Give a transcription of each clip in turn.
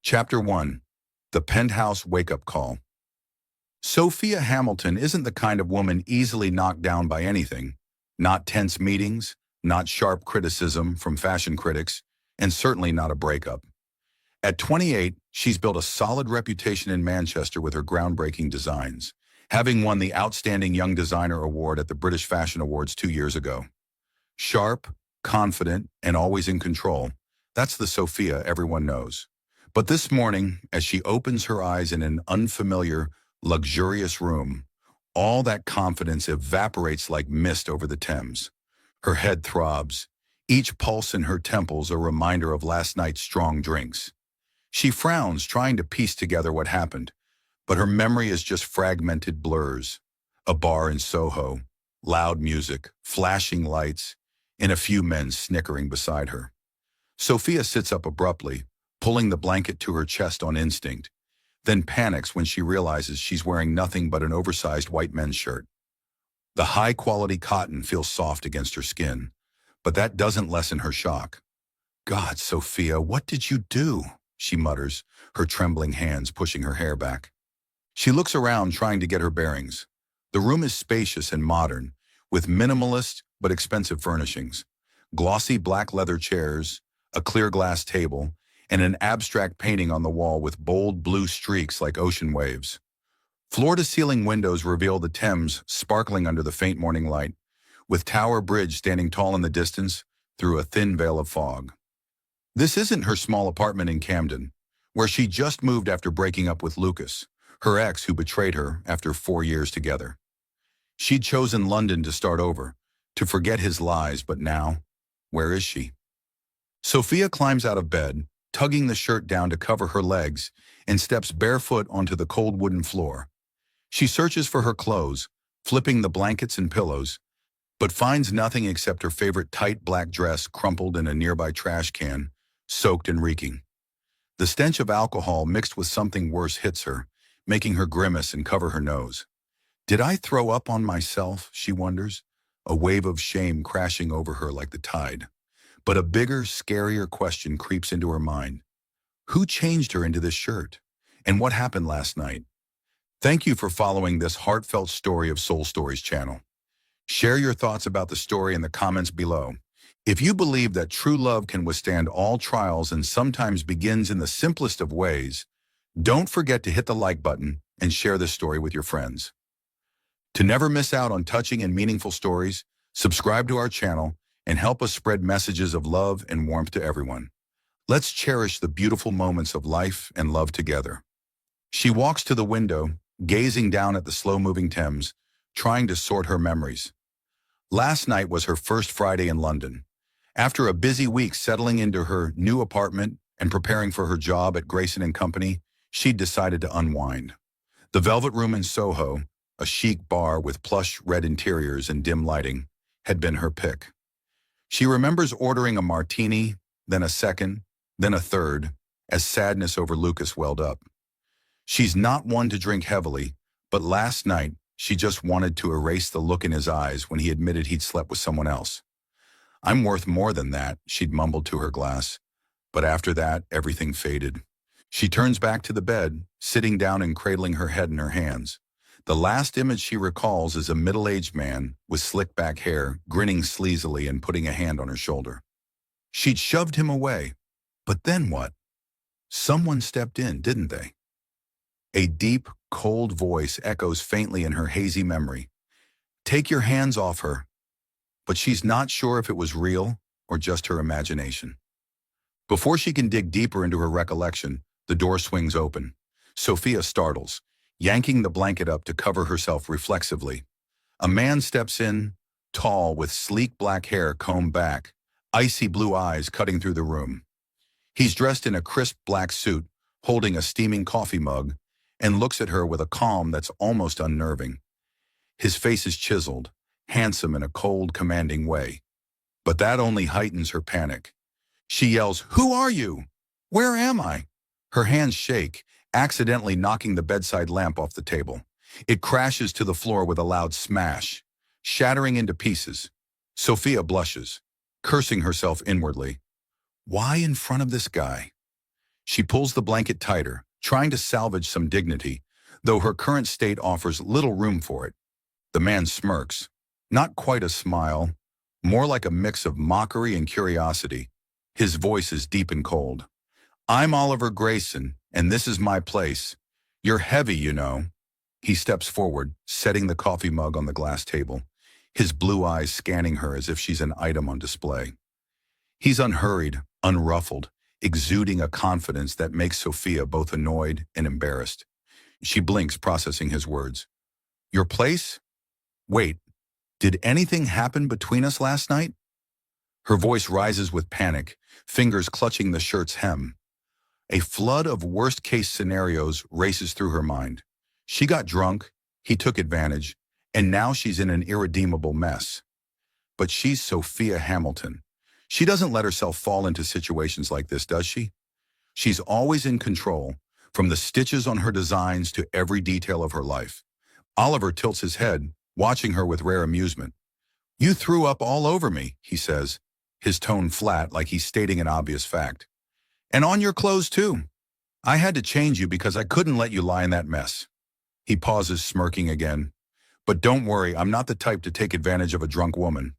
Chapter 1. The Penthouse Wake-Up Call. Sophia Hamilton isn't the kind of woman easily knocked down by anything. Not tense meetings, not sharp criticism from fashion critics, and certainly not a breakup. At 28, she's built a solid reputation in Manchester with her groundbreaking designs, having won the Outstanding Young Designer Award at the British Fashion Awards 2 years ago. Sharp, confident, and always in control, that's the Sophia everyone knows. But this morning, as she opens her eyes in an unfamiliar, luxurious room, all that confidence evaporates like mist over the Thames. Her head throbs, each pulse in her temples a reminder of last night's strong drinks. She frowns, trying to piece together what happened, but her memory is just fragmented blurs. A bar in Soho, loud music, flashing lights, and a few men snickering beside her. Sophia sits up abruptly, pulling the blanket to her chest on instinct, then panics when she realizes she's wearing nothing but an oversized white men's shirt. The high-quality cotton feels soft against her skin, but that doesn't lessen her shock. "God, Sophia, what did you do?" she mutters, her trembling hands pushing her hair back. She looks around, trying to get her bearings. The room is spacious and modern, with minimalist but expensive furnishings. Glossy black leather chairs, a clear glass table, and an abstract painting on the wall with bold blue streaks like ocean waves. Floor-to-ceiling windows reveal the Thames sparkling under the faint morning light, with Tower Bridge standing tall in the distance through a thin veil of fog. This isn't her small apartment in Camden, where she just moved after breaking up with Lucas, her ex who betrayed her after 4 years together. She'd chosen London to start over, to forget his lies, but now, where is she? Sophia climbs out of bed, tugging the shirt down to cover her legs, and steps barefoot onto the cold wooden floor. She searches for her clothes, flipping the blankets and pillows, but finds nothing except her favorite tight black dress crumpled in a nearby trash can, soaked and reeking. The stench of alcohol mixed with something worse hits her, making her grimace and cover her nose. Did I throw up on myself, she wonders, a wave of shame crashing over her like the tide. But a bigger, scarier question creeps into her mind. Who changed her into this shirt? And what happened last night? Thank you for following this heartfelt story of Soul Stories channel. Share your thoughts about the story in the comments below. If you believe that true love can withstand all trials and sometimes begins in the simplest of ways, don't forget to hit the like button and share this story with your friends. To never miss out on touching and meaningful stories, subscribe to our channel and help us spread messages of love and warmth to everyone. Let's cherish the beautiful moments of life and love together. She walks to the window, gazing down at the slow-moving Thames, trying to sort her memories. Last night was her first Friday in London. After a busy week settling into her new apartment and preparing for her job at Grayson & Company, she'd decided to unwind. The Velvet Room in Soho, a chic bar with plush red interiors and dim lighting, had been her pick. She remembers ordering a martini, then a second, then a third, as sadness over Lucas welled up. She's not one to drink heavily, but last night she just wanted to erase the look in his eyes when he admitted he'd slept with someone else. "I'm worth more than that," she'd mumbled to her glass. But after that, everything faded. She turns back to the bed, sitting down and cradling her head in her hands. The last image she recalls is a middle-aged man with slick-back hair, grinning sleazily and putting a hand on her shoulder. She'd shoved him away. But then what? Someone stepped in, didn't they? A deep, cold voice echoes faintly in her hazy memory. "Take your hands off her." But she's not sure if it was real or just her imagination. Before she can dig deeper into her recollection, the door swings open. Sophia startles, yanking the blanket up to cover herself reflexively. A man steps in, tall, with sleek black hair combed back, icy blue eyes cutting through the room. He's dressed in a crisp black suit, holding a steaming coffee mug, and looks at her with a calm that's almost unnerving. His face is chiseled, handsome in a cold, commanding way. But that only heightens her panic. She yells, "Who are you? Where am I?" Her hands shake, accidentally knocking the bedside lamp off the table. It crashes to the floor with a loud smash, shattering into pieces. Sophia blushes, cursing herself inwardly. Why in front of this guy? She pulls the blanket tighter, trying to salvage some dignity, though her current state offers little room for it. The man smirks, not quite a smile, more like a mix of mockery and curiosity. His voice is deep and cold. I'm Oliver Grayson, and this is my place. You're heavy, you know. He steps forward, setting the coffee mug on the glass table, his blue eyes scanning her as if she's an item on display. He's unhurried, unruffled, exuding a confidence that makes Sophia both annoyed and embarrassed. She blinks, processing his words. Your place? Wait, did anything happen between us last night? Her voice rises with panic, fingers clutching the shirt's hem. A flood of worst-case scenarios races through her mind. She got drunk, he took advantage, and now she's in an irredeemable mess. But she's Sophia Hamilton. She doesn't let herself fall into situations like this, does she? She's always in control, from the stitches on her designs to every detail of her life. Oliver tilts his head, watching her with rare amusement. You threw up all over me, he says, his tone flat like he's stating an obvious fact. And on your clothes, too. I had to change you because I couldn't let you lie in that mess. He pauses, smirking again. But don't worry, I'm not the type to take advantage of a drunk woman.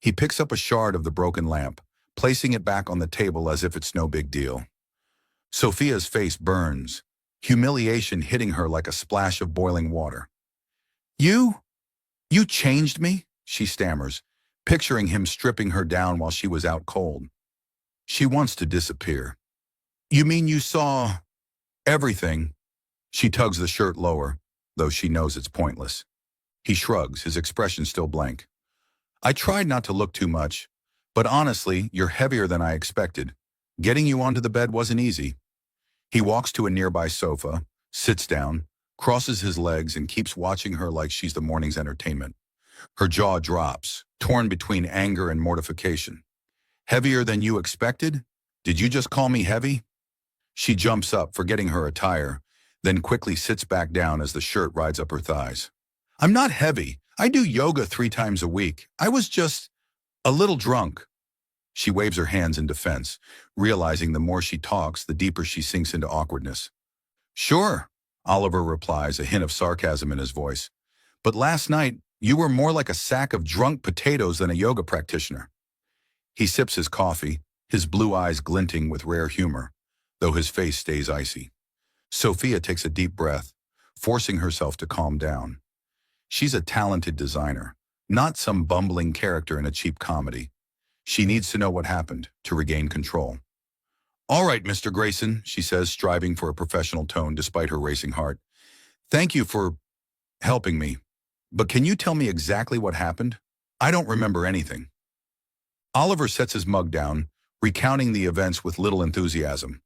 He picks up a shard of the broken lamp, placing it back on the table as if it's no big deal. Sophia's face burns, humiliation hitting her like a splash of boiling water. You changed me? She stammers, picturing him stripping her down while she was out cold. She wants to disappear. You mean you saw everything? She tugs the shirt lower, though she knows it's pointless. He shrugs, his expression still blank. I tried not to look too much, but honestly, you're heavier than I expected. Getting you onto the bed wasn't easy. He walks to a nearby sofa, sits down, crosses his legs, and keeps watching her like she's the morning's entertainment. Her jaw drops, torn between anger and mortification. Heavier than you expected? Did you just call me heavy? She jumps up, forgetting her attire, then quickly sits back down as the shirt rides up her thighs. I'm not heavy. I do yoga 3 times a week. I was just a little drunk. She waves her hands in defense, realizing the more she talks, the deeper she sinks into awkwardness. Sure, Oliver replies, a hint of sarcasm in his voice. But last night, you were more like a sack of drunk potatoes than a yoga practitioner. He sips his coffee, his blue eyes glinting with rare humor, though his face stays icy. Sophia takes a deep breath, forcing herself to calm down. She's a talented designer, not some bumbling character in a cheap comedy. She needs to know what happened to regain control. All right, Mr. Grayson, she says, striving for a professional tone despite her racing heart. Thank you for helping me. But can you tell me exactly what happened? I don't remember anything. Oliver sets his mug down, recounting the events with little enthusiasm.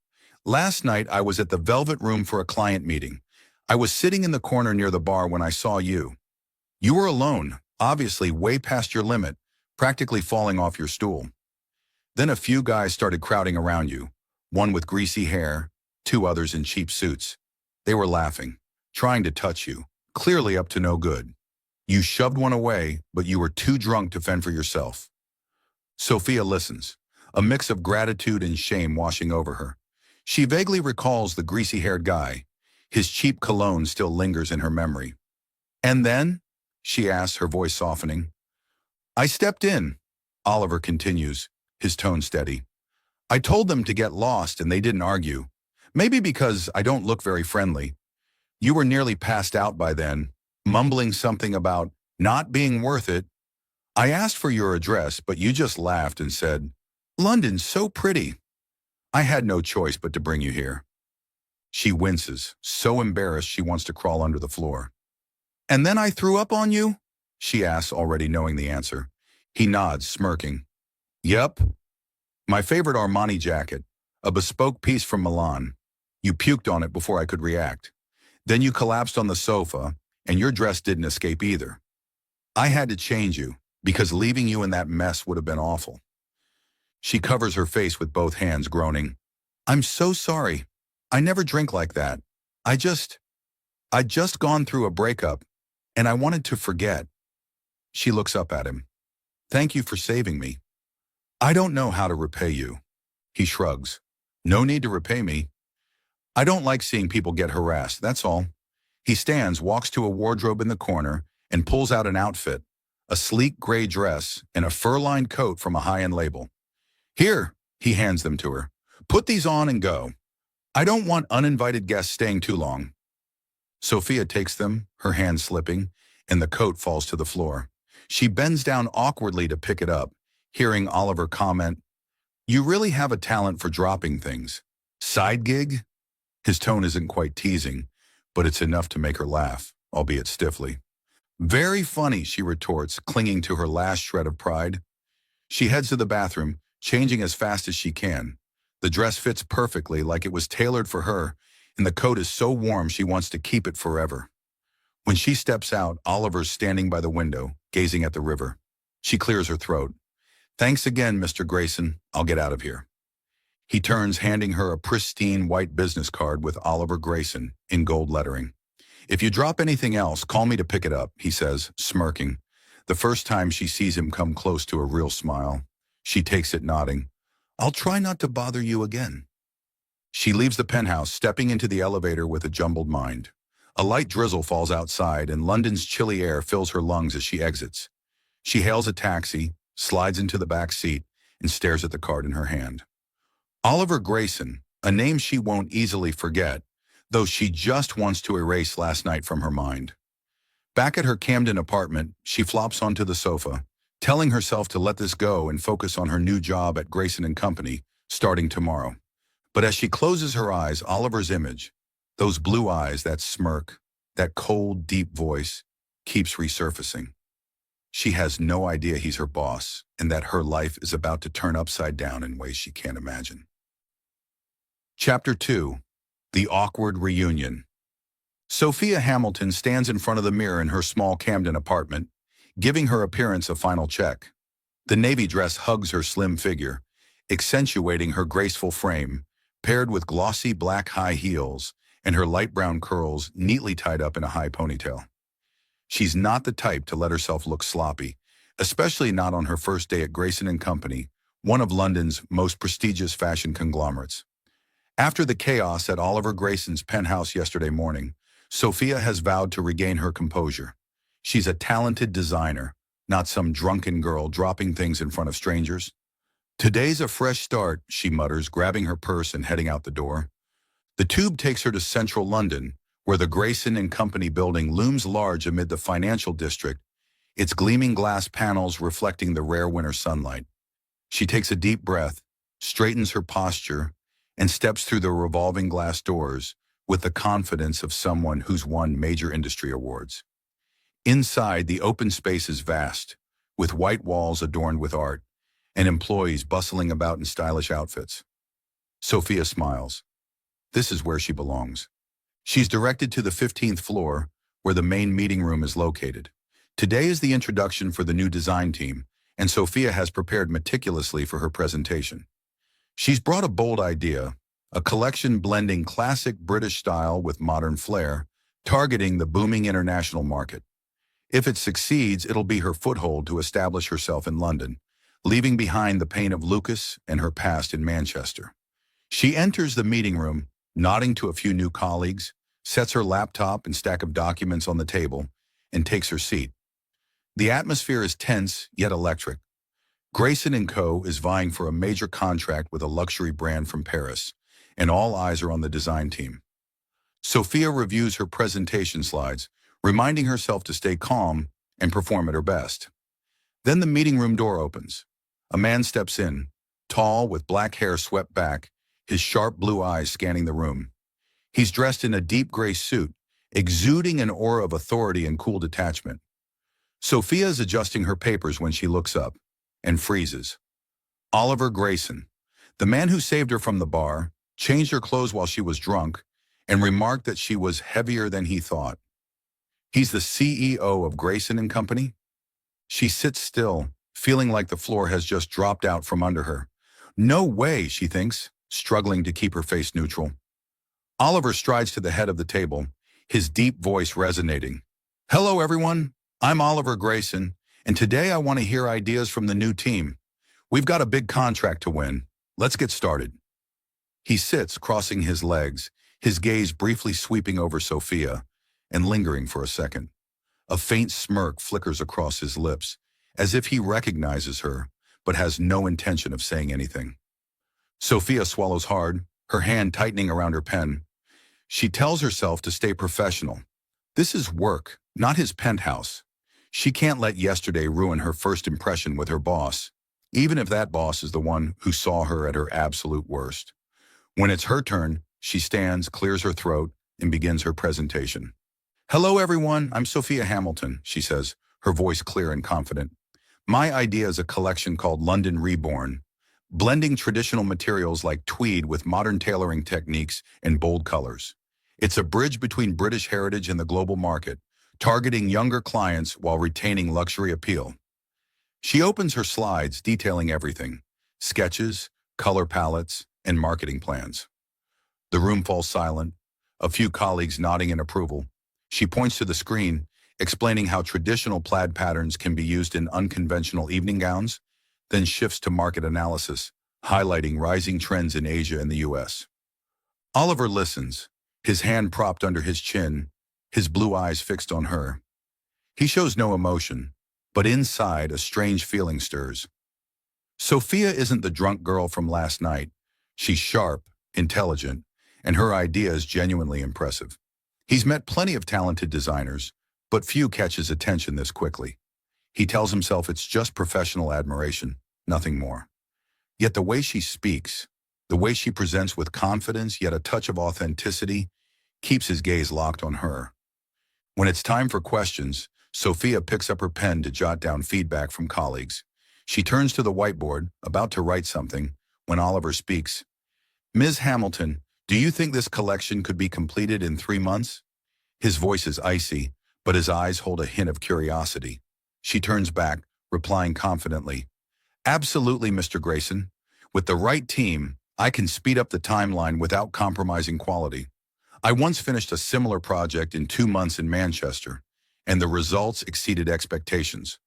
Last night, I was at the Velvet Room for a client meeting. I was sitting in the corner near the bar when I saw you. You were alone, obviously way past your limit, practically falling off your stool. Then a few guys started crowding around you, one with greasy hair, 2 others in cheap suits. They were laughing, trying to touch you, clearly up to no good. You shoved one away, but you were too drunk to fend for yourself. Sophia listens, a mix of gratitude and shame washing over her. She vaguely recalls the greasy-haired guy. His cheap cologne still lingers in her memory. And then? She asks, her voice softening. I stepped in, Oliver continues, his tone steady. I told them to get lost and they didn't argue. Maybe because I don't look very friendly. You were nearly passed out by then, mumbling something about not being worth it. I asked for your address, but you just laughed and said, London's so pretty. I had no choice but to bring you here. She winces, so embarrassed she wants to crawl under the floor. And then I threw up on you? She asks, already knowing the answer. He nods, smirking. Yep. My favorite Armani jacket, a bespoke piece from Milan. You puked on it before I could react. Then you collapsed on the sofa, and your dress didn't escape either. I had to change you, because leaving you in that mess would have been awful. She covers her face with both hands, groaning. I'm so sorry. I never drink like that. I'd just gone through a breakup, and I wanted to forget. She looks up at him. Thank you for saving me. I don't know how to repay you. He shrugs. No need to repay me. I don't like seeing people get harassed, that's all. He stands, walks to a wardrobe in the corner, and pulls out an outfit, a sleek gray dress and a fur-lined coat from a high-end label. Here, he hands them to her. Put these on and go. I don't want uninvited guests staying too long. Sophia takes them, her hand slipping, and the coat falls to the floor. She bends down awkwardly to pick it up, hearing Oliver comment, "You really have a talent for dropping things. Side gig?" His tone isn't quite teasing, but it's enough to make her laugh, albeit stiffly. "Very funny," she retorts, clinging to her last shred of pride. She heads to the bathroom, changing as fast as she can. The dress fits perfectly, like it was tailored for her, and the coat is so warm she wants to keep it forever. When she steps out, Oliver's standing by the window, gazing at the river. She clears her throat. "Thanks again, Mr. Grayson. I'll get out of here." He turns, handing her a pristine white business card with Oliver Grayson in gold lettering. "If you drop anything else, call me to pick it up," he says, smirking. The first time she sees him come close to a real smile. She takes it, nodding. "I'll try not to bother you again." She leaves the penthouse, stepping into the elevator with a jumbled mind. A light drizzle falls outside, and London's chilly air fills her lungs as she exits. She hails a taxi, slides into the back seat, and stares at the card in her hand. Oliver Grayson, a name she won't easily forget, though she just wants to erase last night from her mind. Back at her Camden apartment, she flops onto the sofa, telling herself to let this go and focus on her new job at Grayson & Company, starting tomorrow. But as she closes her eyes, Oliver's image, those blue eyes, that smirk, that cold, deep voice, keeps resurfacing. She has no idea he's her boss and that her life is about to turn upside down in ways she can't imagine. Chapter 2. The Awkward Reunion. Sophia Hamilton stands in front of the mirror in her small Camden apartment, giving her appearance a final check. The navy dress hugs her slim figure, accentuating her graceful frame, paired with glossy black high heels and her light brown curls neatly tied up in a high ponytail. She's not the type to let herself look sloppy, especially not on her first day at Grayson & Company, one of London's most prestigious fashion conglomerates. After the chaos at Oliver Grayson's penthouse yesterday morning, Sophia has vowed to regain her composure. She's a talented designer, not some drunken girl dropping things in front of strangers. "Today's a fresh start," she mutters, grabbing her purse and heading out the door. The tube takes her to central London, where the Grayson & Company building looms large amid the financial district, its gleaming glass panels reflecting the rare winter sunlight. She takes a deep breath, straightens her posture, and steps through the revolving glass doors with the confidence of someone who's won major industry awards. Inside, the open space is vast, with white walls adorned with art, and employees bustling about in stylish outfits. Sophia smiles. This is where she belongs. She's directed to the 15th floor, where the main meeting room is located. Today is the introduction for the new design team, and Sophia has prepared meticulously for her presentation. She's brought a bold idea, a collection blending classic British style with modern flair, targeting the booming international market. If it succeeds, it'll be her foothold to establish herself in London, leaving behind the pain of Lucas and her past in Manchester. She enters the meeting room, nodding to a few new colleagues, sets her laptop and stack of documents on the table, and takes her seat. The atmosphere is tense, yet electric. Grayson & Co. is vying for a major contract with a luxury brand from Paris, and all eyes are on the design team. Sophia reviews her presentation slides, reminding herself to stay calm and perform at her best. Then the meeting room door opens. A man steps in, tall, with black hair swept back, his sharp blue eyes scanning the room. He's dressed in a deep gray suit, exuding an aura of authority and cool detachment. Sophia is adjusting her papers when she looks up and freezes. Oliver Grayson, the man who saved her from the bar, changed her clothes while she was drunk, and remarked that she was heavier than he thought. He's the CEO of Grayson & Company? She sits still, feeling like the floor has just dropped out from under her. No way, she thinks, struggling to keep her face neutral. Oliver strides to the head of the table, his deep voice resonating. "Hello, everyone. I'm Oliver Grayson, and today I want to hear ideas from the new team. We've got a big contract to win. Let's get started." He sits, crossing his legs, his gaze briefly sweeping over Sophia and lingering for a second. A faint smirk flickers across his lips, as if he recognizes her, but has no intention of saying anything. Sophia swallows hard, her hand tightening around her pen. She tells herself to stay professional. This is work, not his penthouse. She can't let yesterday ruin her first impression with her boss, even if that boss is the one who saw her at her absolute worst. When it's her turn, she stands, clears her throat, and begins her presentation. "Hello, everyone. I'm Sophia Hamilton," she says, her voice clear and confident. "My idea is a collection called London Reborn, blending traditional materials like tweed with modern tailoring techniques and bold colors. It's a bridge between British heritage and the global market, targeting younger clients while retaining luxury appeal." She opens her slides detailing everything: sketches, color palettes, and marketing plans. The room falls silent, a few colleagues nodding in approval. She points to the screen, explaining how traditional plaid patterns can be used in unconventional evening gowns, then shifts to market analysis, highlighting rising trends in Asia and the US. Oliver listens, his hand propped under his chin, his blue eyes fixed on her. He shows no emotion, but inside a strange feeling stirs. Sophia isn't the drunk girl from last night. She's sharp, intelligent, and her idea is genuinely impressive. He's met plenty of talented designers, but few catch his attention this quickly. He tells himself it's just professional admiration, nothing more. Yet the way she speaks, the way she presents with confidence yet a touch of authenticity, keeps his gaze locked on her. When it's time for questions, Sophia picks up her pen to jot down feedback from colleagues. She turns to the whiteboard, about to write something, when Oliver speaks. "Ms. Hamilton, do you think this collection could be completed in 3 months?" His voice is icy, but his eyes hold a hint of curiosity. She turns back, replying confidently, "Absolutely, Mr. Grayson. With the right team, I can speed up the timeline without compromising quality. I once finished a similar project in 2 months in Manchester, and the results exceeded expectations."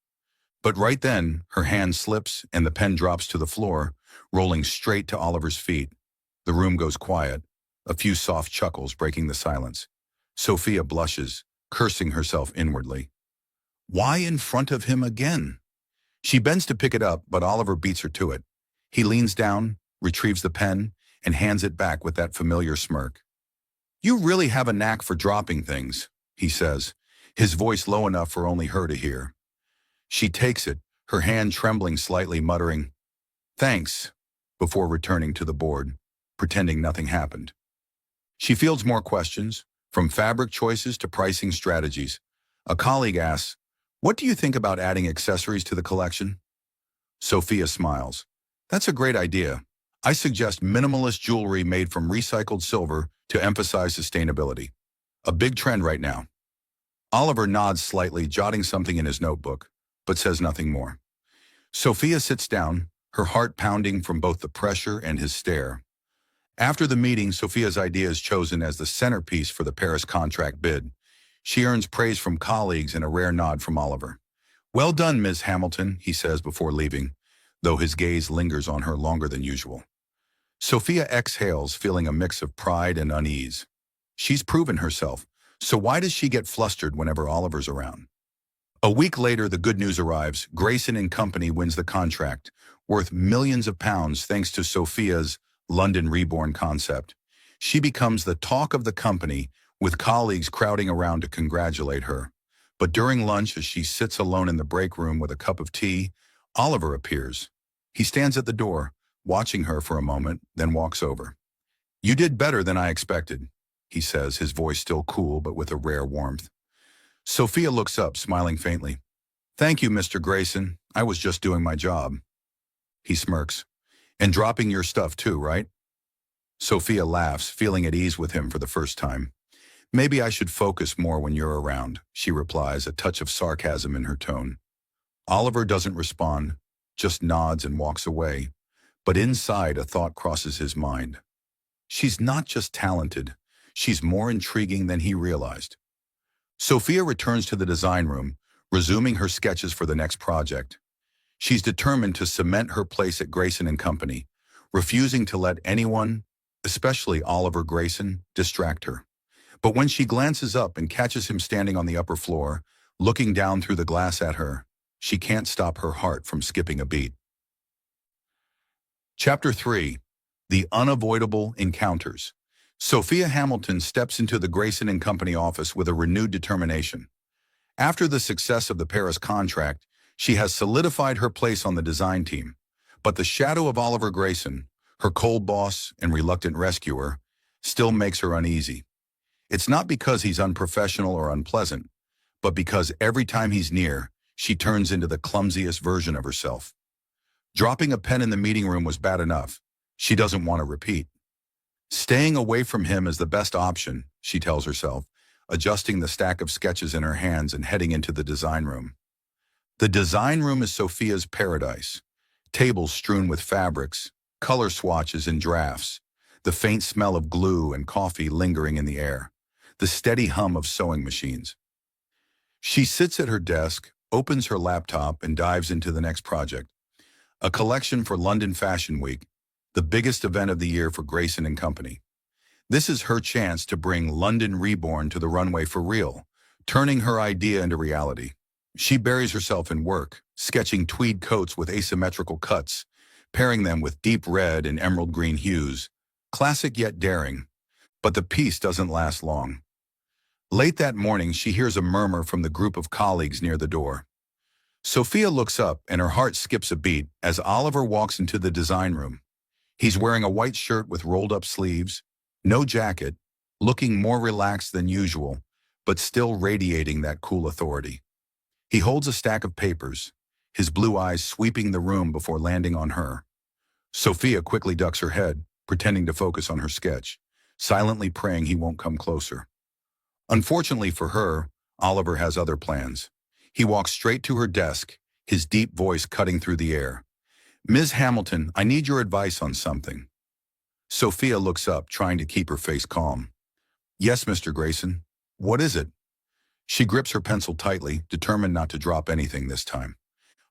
But right then, her hand slips and the pen drops to the floor, rolling straight to Oliver's feet. The room goes quiet, a few soft chuckles breaking the silence. Sophia blushes, cursing herself inwardly. Why in front of him again? She bends to pick it up, but Oliver beats her to it. He leans down, retrieves the pen, and hands it back with that familiar smirk. "You really have a knack for dropping things," he says, his voice low enough for only her to hear. She takes it, her hand trembling slightly, muttering, "Thanks," before returning to the board, pretending nothing happened. She fields more questions, from fabric choices to pricing strategies. A colleague asks, "What do you think about adding accessories to the collection?" Sophia smiles. "That's a great idea. I suggest minimalist jewelry made from recycled silver to emphasize sustainability. A big trend right now." Oliver nods slightly, jotting something in his notebook, but says nothing more. Sophia sits down, her heart pounding from both the pressure and his stare. After the meeting, Sophia's idea is chosen as the centerpiece for the Paris contract bid. She earns praise from colleagues and a rare nod from Oliver. "Well done, Ms. Hamilton," he says before leaving, though his gaze lingers on her longer than usual. Sophia exhales, feeling a mix of pride and unease. She's proven herself, so why does she get flustered whenever Oliver's around? A week later, the good news arrives. Grayson and Company wins the contract, worth millions of pounds thanks to Sophia's London Reborn concept. She becomes the talk of the company, with colleagues crowding around to congratulate her. But during lunch, as she sits alone in the break room with a cup of tea, Oliver appears. He stands at the door, watching her for a moment, then walks over. "You did better than I expected," he says, his voice still cool but with a rare warmth. Sophia looks up, smiling faintly. "Thank you, Mr. Grayson. I was just doing my job." He smirks. "And dropping your stuff too, right?" Sophia laughs, feeling at ease with him for the first time. "Maybe I should focus more when you're around," she replies, a touch of sarcasm in her tone. Oliver doesn't respond, just nods and walks away. But inside, a thought crosses his mind. She's not just talented, she's more intriguing than he realized. Sophia returns to the design room, resuming her sketches for the next project. She's determined to cement her place at Grayson and Company, refusing to let anyone, especially Oliver Grayson, distract her. But when she glances up and catches him standing on the upper floor, looking down through the glass at her, she can't stop her heart from skipping a beat. Chapter 3. The Unavoidable Encounters. Sophia Hamilton steps into the Grayson and Company office with a renewed determination. After the success of the Paris contract, she has solidified her place on the design team. But the shadow of Oliver Grayson, her cold boss and reluctant rescuer, still makes her uneasy. It's not because he's unprofessional or unpleasant, but because every time he's near, she turns into the clumsiest version of herself. Dropping a pen in the meeting room was bad enough. She doesn't want to repeat. Staying away from him is the best option, she tells herself, adjusting the stack of sketches in her hands and heading into the design room. The design room is Sophia's paradise. Tables strewn with fabrics, color swatches and drafts, the faint smell of glue and coffee lingering in the air, the steady hum of sewing machines. She sits at her desk, opens her laptop, and dives into the next project. A collection for London Fashion Week, the biggest event of the year for Grayson and Company. This is her chance to bring London Reborn to the runway for real, turning her idea into reality. She buries herself in work, sketching tweed coats with asymmetrical cuts, pairing them with deep red and emerald green hues, classic yet daring. But the piece doesn't last long. Late that morning, she hears a murmur from the group of colleagues near the door. Sophia looks up and her heart skips a beat as Oliver walks into the design room. He's wearing a white shirt with rolled-up sleeves, no jacket, looking more relaxed than usual, but still radiating that cool authority. He holds a stack of papers, his blue eyes sweeping the room before landing on her. Sophia quickly ducks her head, pretending to focus on her sketch, silently praying he won't come closer. Unfortunately for her, Oliver has other plans. He walks straight to her desk, his deep voice cutting through the air. "Ms. Hamilton, I need your advice on something." Sophia looks up, trying to keep her face calm. "Yes, Mr. Grayson. What is it?" She grips her pencil tightly, determined not to drop anything this time.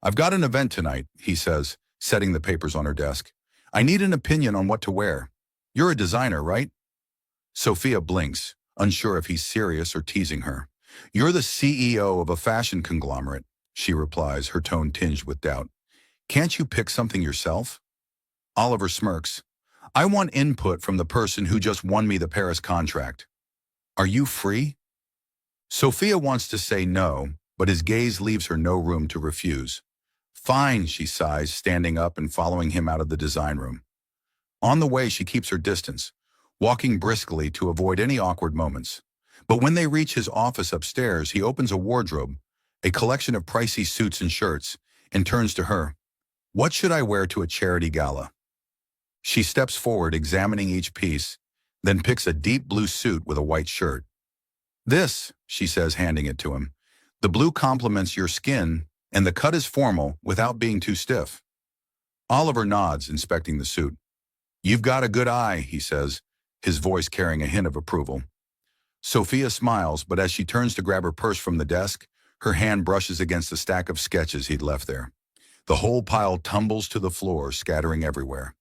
"I've got an event tonight," he says, setting the papers on her desk. "I need an opinion on what to wear. You're a designer, right?" Sophia blinks, unsure if he's serious or teasing her. "You're the CEO of a fashion conglomerate," she replies, her tone tinged with doubt. "Can't you pick something yourself?" Oliver smirks. "I want input from the person who just won me the Paris contract. Are you free?" Sophia wants to say no, but his gaze leaves her no room to refuse. "Fine," she sighs, standing up and following him out of the design room. On the way, she keeps her distance, walking briskly to avoid any awkward moments. But when they reach his office upstairs, he opens a wardrobe, a collection of pricey suits and shirts, and turns to her. "What should I wear to a charity gala?" She steps forward, examining each piece, then picks a deep blue suit with a white shirt. "This," she says, handing it to him. "The blue complements your skin, and the cut is formal without being too stiff." Oliver nods, inspecting the suit. "You've got a good eye," he says, his voice carrying a hint of approval. Sophia smiles, but as she turns to grab her purse from the desk, her hand brushes against the stack of sketches he'd left there. The whole pile tumbles to the floor, scattering everywhere.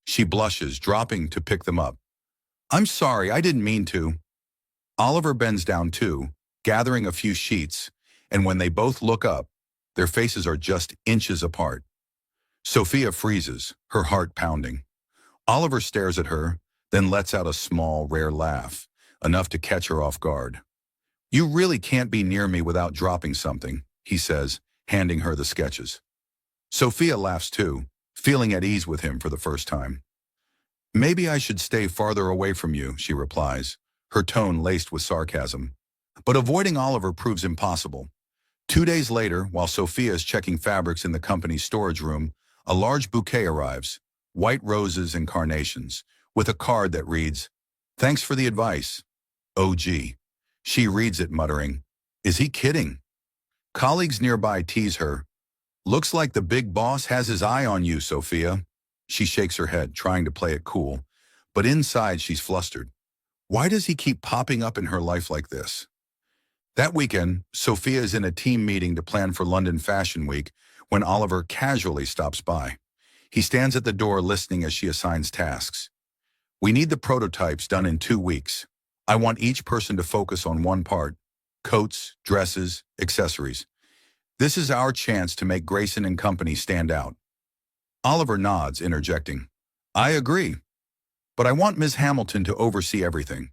She blushes, dropping to pick them up. "I'm sorry, I didn't mean to." Oliver bends down too, gathering a few sheets, and when they both look up, their faces are just inches apart. Sophia freezes, her heart pounding. Oliver stares at her, then lets out a small, rare laugh, enough to catch her off guard. "You really can't be near me without dropping something," he says, handing her the sketches. Sophia laughs too, feeling at ease with him for the first time. "Maybe I should stay farther away from you," she replies, her tone laced with sarcasm. But avoiding Oliver proves impossible. 2 days later, while Sophia is checking fabrics in the company's storage room, a large bouquet arrives, white roses and carnations, with a card that reads, "Thanks for the advice. OG." She reads it, muttering, "Is he kidding?" Colleagues nearby tease her. "Looks like the big boss has his eye on you, Sophia." She shakes her head, trying to play it cool, but inside she's flustered. Why does he keep popping up in her life like this? That weekend, Sophia is in a team meeting to plan for London Fashion Week when Oliver casually stops by. He stands at the door listening as she assigns tasks. We need the prototypes done in 2 weeks. I want each person to focus on one part: coats, dresses, accessories. This is our chance to make Grayson and Company stand out. Oliver nods, interjecting, I agree, but I want Ms. Hamilton to oversee everything.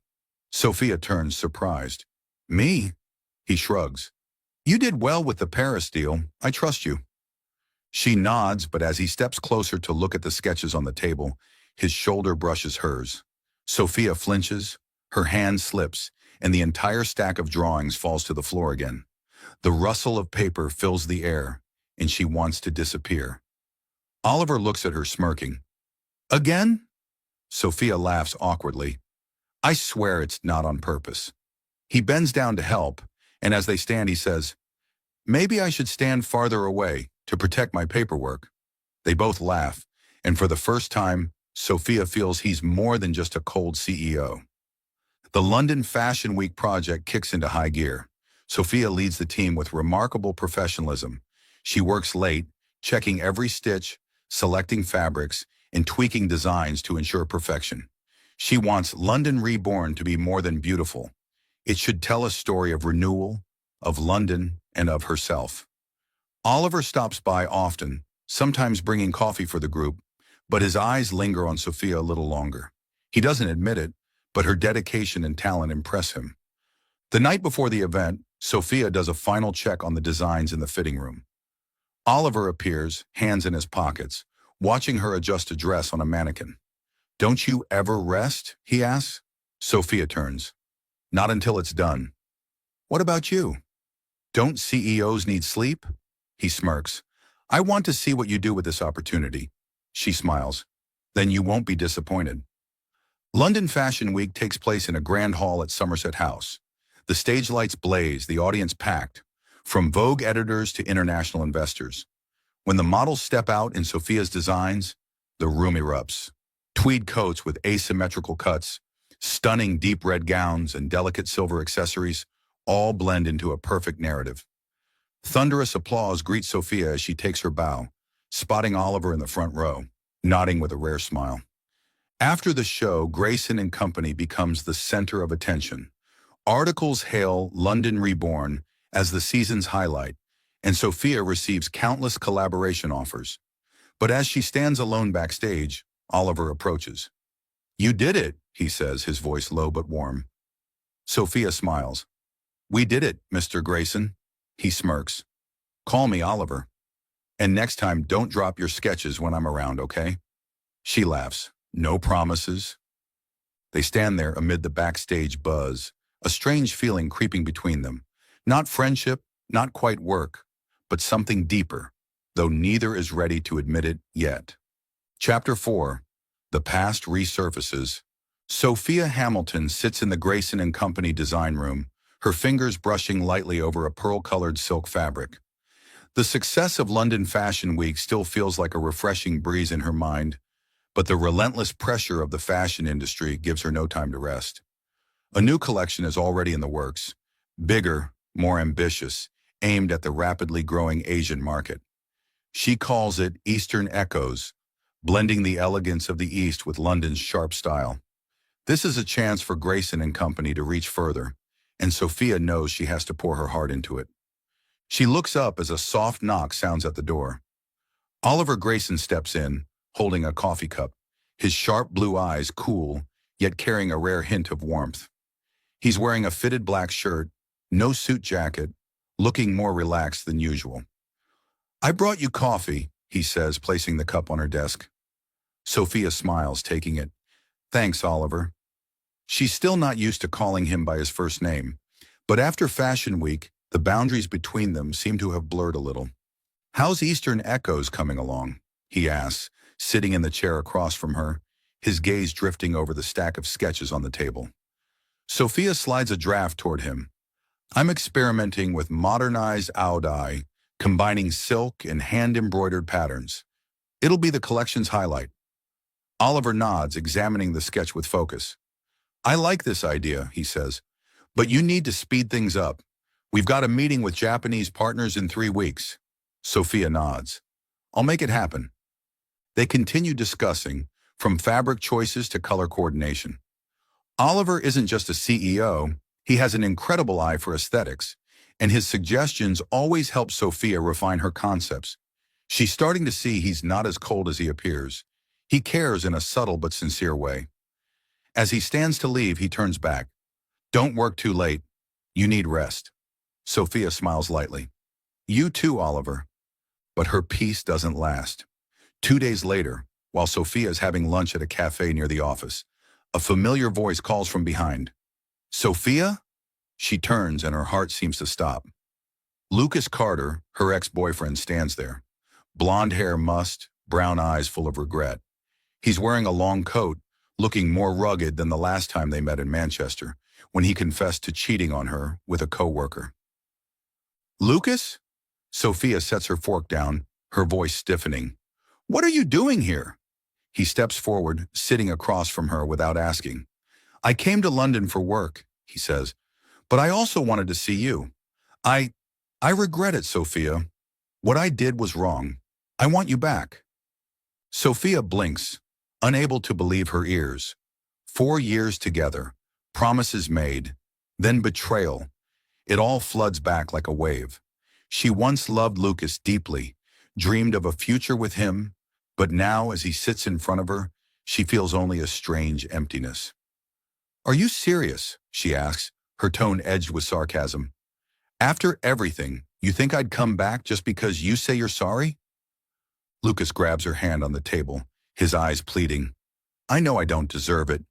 Sophia turns, surprised. Me? He shrugs. You did well with the Paris deal. I trust you. She nods, but as he steps closer to look at the sketches on the table, his shoulder brushes hers. Sophia flinches, her hand slips, and the entire stack of drawings falls to the floor again. The rustle of paper fills the air, and she wants to disappear. Oliver looks at her, smirking. Again? Sophia laughs awkwardly. I swear it's not on purpose. He bends down to help, and as they stand, he says, Maybe I should stand farther away to protect my paperwork. They both laugh, and for the first time, Sophia feels he's more than just a cold CEO. The London Fashion Week project kicks into high gear. Sophia leads the team with remarkable professionalism. She works late, checking every stitch, selecting fabrics, and tweaking designs to ensure perfection. She wants London Reborn to be more than beautiful. It should tell a story of renewal, of London, and of herself. Oliver stops by often, sometimes bringing coffee for the group, but his eyes linger on Sophia a little longer. He doesn't admit it, but her dedication and talent impress him. The night before the event, Sophia does a final check on the designs in the fitting room. Oliver appears, hands in his pockets, watching her adjust a dress on a mannequin. Don't you ever rest? He asks. Sophia turns. Not until it's done. What about you? Don't CEOs need sleep? He smirks. I want to see what you do with this opportunity. She smiles. Then you won't be disappointed. London Fashion Week takes place in a grand hall at Somerset House. The stage lights blaze, the audience packed, from Vogue editors to international investors. When the models step out in Sophia's designs, the room erupts. Tweed coats with asymmetrical cuts, stunning deep red gowns, and delicate silver accessories all blend into a perfect narrative. Thunderous applause greets Sophia as she takes her bow, spotting Oliver in the front row, nodding with a rare smile. After the show, Grayson and Company becomes the center of attention. Articles hail London Reborn as the season's highlight, and Sophia receives countless collaboration offers. But as she stands alone backstage, Oliver approaches. You did it, he says, his voice low but warm. Sophia smiles. We did it, Mr. Grayson. He smirks. Call me Oliver. And next time, don't drop your sketches when I'm around, okay? She laughs. No promises. They stand there amid the backstage buzz, a strange feeling creeping between them. Not friendship, not quite work, but something deeper, though neither is ready to admit it yet. Chapter 4. The Past Resurfaces. Sophia Hamilton sits in the Grayson and Company design room, her fingers brushing lightly over a pearl-colored silk fabric. The success of London Fashion Week still feels like a refreshing breeze in her mind, but the relentless pressure of the fashion industry gives her no time to rest. A new collection is already in the works, bigger, more ambitious, aimed at the rapidly growing Asian market. She calls it Eastern Echoes, blending the elegance of the East with London's sharp style. This is a chance for Grayson and Company to reach further, and Sophia knows she has to pour her heart into it. She looks up as a soft knock sounds at the door. Oliver Grayson steps in, holding a coffee cup, his sharp blue eyes cool, yet carrying a rare hint of warmth. He's wearing a fitted black shirt, no suit jacket, looking more relaxed than usual. I brought you coffee, he says, placing the cup on her desk. Sophia smiles, taking it. Thanks, Oliver. She's still not used to calling him by his first name, but after Fashion Week, the boundaries between them seem to have blurred a little. How's Eastern Echoes coming along? He asks, sitting in the chair across from her, his gaze drifting over the stack of sketches on the table. Sophia slides a draft toward him. I'm experimenting with modernized dye, combining silk and hand-embroidered patterns. It'll be the collection's highlight. Oliver nods, examining the sketch with focus. I like this idea, he says, but you need to speed things up. We've got a meeting with Japanese partners in 3 weeks. Sophia nods. I'll make it happen. They continue discussing, from fabric choices to color coordination. Oliver isn't just a CEO, he has an incredible eye for aesthetics, and his suggestions always help Sophia refine her concepts. She's starting to see he's not as cold as he appears. He cares in a subtle but sincere way. As he stands to leave, he turns back. Don't work too late. You need rest. Sophia smiles lightly. You too, Oliver. But her peace doesn't last. 2 days later, while Sophia is having lunch at a cafe near the office, a familiar voice calls from behind. Sophia? She turns and her heart seems to stop. Lucas Carter, her ex-boyfriend, stands there. Blonde hair mussed, brown eyes full of regret. He's wearing a long coat, looking more rugged than the last time they met in Manchester, when he confessed to cheating on her with a co-worker. Lucas? Sophia sets her fork down, her voice stiffening. What are you doing here? He steps forward, sitting across from her without asking. I came to London for work, he says, but I also wanted to see you. I regret it, Sophia. What I did was wrong. I want you back. Sophia blinks, unable to believe her ears. 4 years together, promises made, then betrayal. It all floods back like a wave. She once loved Lucas deeply, dreamed of a future with him, but now as he sits in front of her, she feels only a strange emptiness. Are you serious? She asks, her tone edged with sarcasm. After everything, you think I'd come back just because you say you're sorry? Lucas grabs her hand on the table, his eyes pleading. I know I don't deserve it,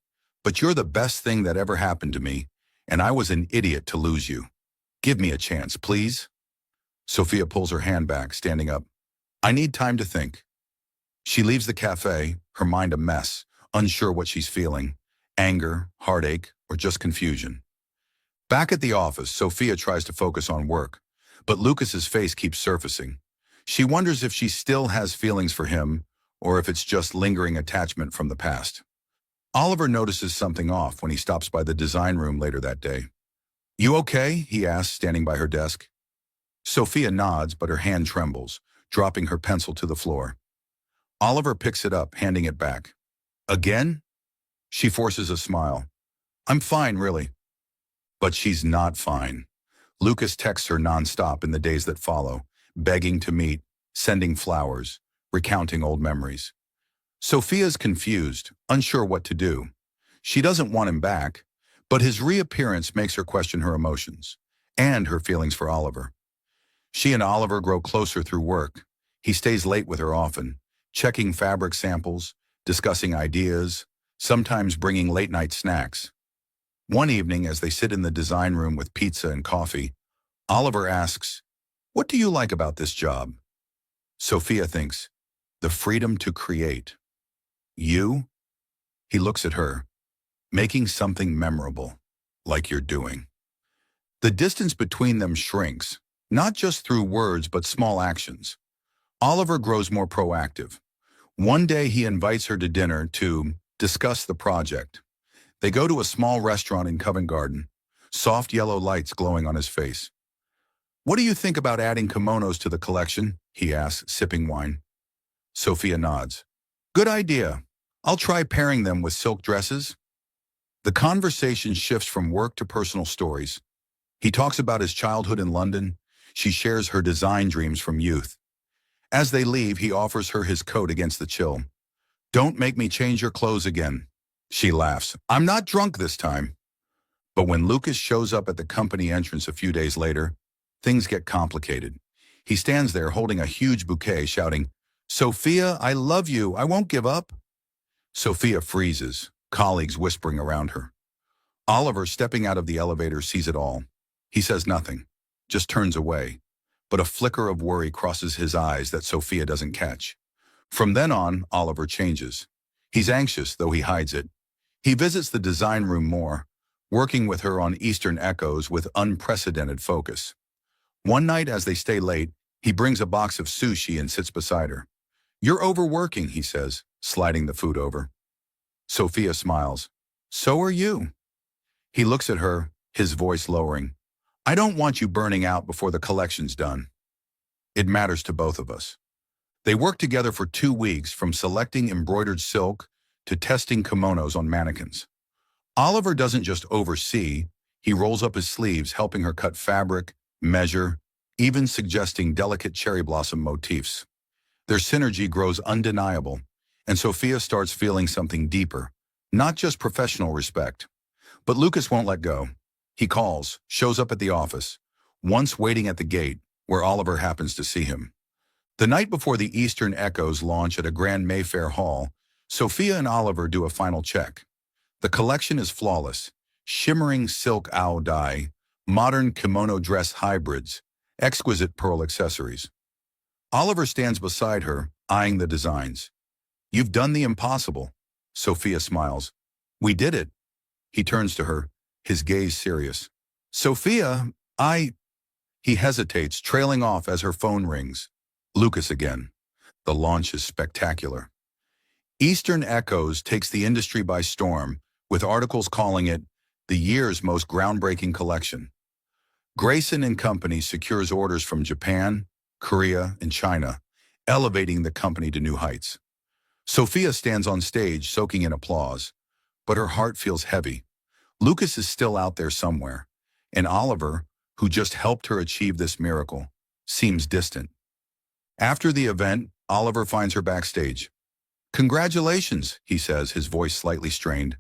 but you're the best thing that ever happened to me, and I was an idiot to lose you. Give me a chance, please. Sophia pulls her hand back, standing up. I need time to think. She leaves the cafe, her mind a mess, unsure what she's feeling, anger, heartache, or just confusion. Back at the office, Sophia tries to focus on work, but Lucas's face keeps surfacing. She wonders if she still has feelings for him, or if it's just lingering attachment from the past. Oliver notices something off when he stops by the design room later that day. You okay? He asks, standing by her desk. Sophia nods, but her hand trembles, dropping her pencil to the floor. Oliver picks it up, handing it back. Again? She forces a smile. I'm fine, really. But she's not fine. Lucas texts her nonstop in the days that follow, begging to meet, sending flowers, recounting old memories. Sophia's confused, unsure what to do. She doesn't want him back, but his reappearance makes her question her emotions and her feelings for Oliver. She and Oliver grow closer through work. He stays late with her often, checking fabric samples, discussing ideas, sometimes bringing late-night snacks. One evening, as they sit in the design room with pizza and coffee, Oliver asks, What do you like about this job? Sophia thinks, the freedom to create. You? He looks at her, making something memorable, like you're doing. The distance between them shrinks, not just through words but small actions. Oliver grows more proactive. One day he invites her to dinner to discuss the project. They go to a small restaurant in Covent Garden, soft yellow lights glowing on his face. What do you think about adding kimonos to the collection? He asks, sipping wine. Sophia nods. Good idea. I'll try pairing them with silk dresses. The conversation shifts from work to personal stories. He talks about his childhood in London. She shares her design dreams from youth. As they leave, he offers her his coat against the chill. Don't make me change your clothes again. She laughs. I'm not drunk this time. But when Lucas shows up at the company entrance a few days later, things get complicated. He stands there holding a huge bouquet, shouting, Sophia, I love you. I won't give up. Sophia freezes, colleagues whispering around her. Oliver, stepping out of the elevator, sees it all. He says nothing, just turns away. But a flicker of worry crosses his eyes that Sophia doesn't catch. From then on, Oliver changes. He's anxious, though he hides it. He visits the design room more, working with her on Eastern echoes with unprecedented focus. One night, as they stay late, he brings a box of sushi and sits beside her. You're overworking, he says, sliding the food over. Sophia smiles. So are you. He looks at her, his voice lowering. I don't want you burning out before the collection's done. It matters to both of us. They work together for 2 weeks, from selecting embroidered silk to testing kimonos on mannequins. Oliver doesn't just oversee, he rolls up his sleeves, helping her cut fabric, measure, even suggesting delicate cherry blossom motifs. Their synergy grows undeniable, and Sophia starts feeling something deeper, not just professional respect. But Lucas won't let go. He calls, shows up at the office, once waiting at the gate, where Oliver happens to see him. The night before the Eastern Echoes launch at a grand Mayfair hall, Sophia and Oliver do a final check. The collection is flawless: shimmering silk owl dye, modern kimono dress hybrids, exquisite pearl accessories. Oliver stands beside her, eyeing the designs. "You've done the impossible." Sophia smiles. "We did it." He turns to her, his gaze serious. "Sophia, He hesitates, trailing off as her phone rings. Lucas again. The launch is spectacular. Eastern Echoes takes the industry by storm, with articles calling it the year's most groundbreaking collection. Grayson and Company secures orders from Japan, Korea, and China, elevating the company to new heights. Sophia stands on stage, soaking in applause, but her heart feels heavy. Lucas is still out there somewhere, and Oliver, who just helped her achieve this miracle, seems distant. After the event, Oliver finds her backstage. "Congratulations," he says, his voice slightly strained.